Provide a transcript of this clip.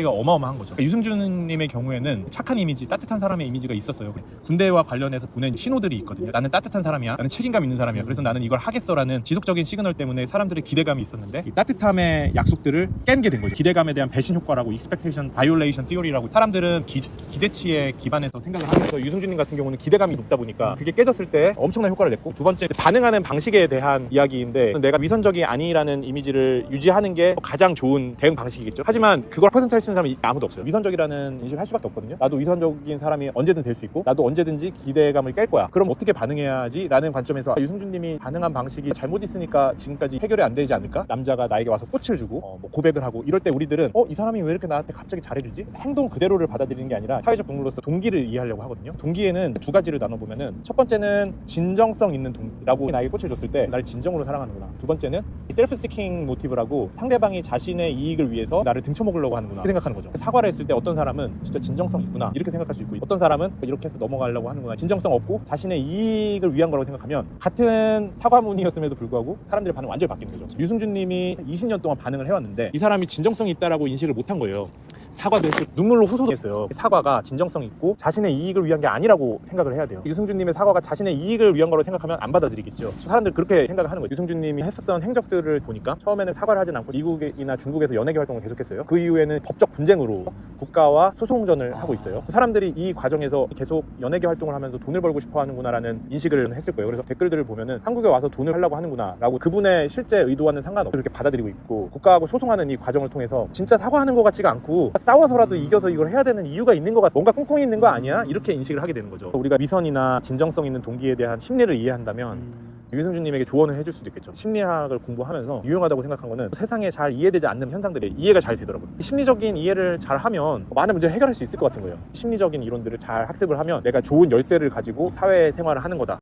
이가 어마어마한 거죠. 유승준님의 경우에는 착한 이미지, 따뜻한 사람의 이미지가 있었어요. 군대와 관련해서 보낸 신호들이 있거든요. 나는 따뜻한 사람이야, 나는 책임감 있는 사람이야, 그래서 나는 이걸 하겠어라는 지속적인 시그널 때문에 사람들의 기대감이 있었는데, 이 따뜻함의 약속들을 깬 게 된 거죠. 기대감에 대한 배신 효과라고 expectation violation theory라고, 사람들은 기대치에 기반해서 생각을 하면서 유승준님 같은 경우는 기대감이 높다 보니까 그게 깨졌을 때 엄청난 효과를 냈고, 두 번째 반응하는 방식에 대한 이야기인데, 내가 위선적이 아니라는 이미지를 유지하는 게 가장 좋은 대응 방식이겠죠. 하지만 그걸 퍼센트할 수 있는 사람이 아무도 없어요. 위선적이라는 인식을 할 수밖에 없거든요. 나도 위선적인 사람이 언제든 될 수 있고, 나도 언제든지 기대감을 깰 거야. 그럼 어떻게 반응해야지? 라는 관점에서 유승준님이 반응한 방식이 잘못 있으니까 지금까지 해결이 안 되지 않을까? 남자가 나에게 와서 꽃을 주고 뭐 고백을 하고 이럴 때 우리들은 이 사람이 왜 이렇게 나한테 갑자기 잘해주지? 행동 그대로를 받아들이는 게 아니라 사회적 동물로서 동기를 이해하려고 하거든요. 동기에는 두 가지를 나눠보면은, 첫 번째는 진정성 있는 동기라고, 나에게 꽃을 줬을 때 나를 진정으로 사랑하는구나. 두 번째는 셀프 시킹 모티브라고, 상대방이 자신의 이익을 위해서 나를 등쳐먹으려고 하는구나, 이렇게 생각하는 거죠. 사과를 했을 때 어떤 사람은 진짜 진정성 있구나 이렇게 생각할 수 있고, 어떤 사람은 이렇게 해서 넘어가려고 하는구나, 진정성 없고 자신의 이익을 위한 거라고 생각하면, 같은 사과문이었음에도 불구하고 사람들의 반응 완전히 바뀌는 거죠. 유승준님이 20년 동안 반응을 해왔는데 이 사람이 진정성이 있다라고 인식을 못한 거예요. 사과도 했을 때 눈물로 호소했어요. 사과가 진정성 있고 자신의 이익을 위한 게 아니라고 생각을 해야 돼요. 유승준님의 사과가 자신의 이익을 위한 거라고 생각하면 안 받아들이겠죠. 사람들 그렇게 생각을 하는 거예요. 유승준님이 했었던 행적들을 보니까 처음에는 사과를 하진 않고 미국이나 중국에서 연예계 활동을 계속했어요. 그 이후에는 법적 분쟁으로 국가와 소송전을 하고 있어요. 사람들이 이 과정에서 계속 연예계 활동을 하면서 돈을 벌고 싶어 하는구나라는 인식을 했을 거예요. 그래서 댓글들을 보면은 한국에 와서 돈을 하려고 하는구나 라고, 그분의 실제 의도와는 상관없이 그렇게 받아들이고 있고, 국가하고 소송하는 이 과정을 통해서 진짜 사과하는 것 같지가 않고 싸워서라도 이겨서 이걸 해야 되는 이유가 있는 것 같아, 뭔가 꿍꿍이 있는 거 아니야? 이렇게 인식을 하게 되는 거죠. 우리가 위선이나 진정성 있는 동기에 대한 심리를 이해한다면 유승준님에게 조언을 해줄 수도 있겠죠. 심리학을 공부하면서 유용하다고 생각한 거는, 세상에 잘 이해되지 않는 현상들이 이해가 잘 되더라고요. 심리적인 이해를 잘 하면 많은 문제를 해결할 수 있을 것 같은 거예요. 심리적인 이론들을 잘 학습을 하면 내가 좋은 열쇠를 가지고 사회생활을 하는 거다.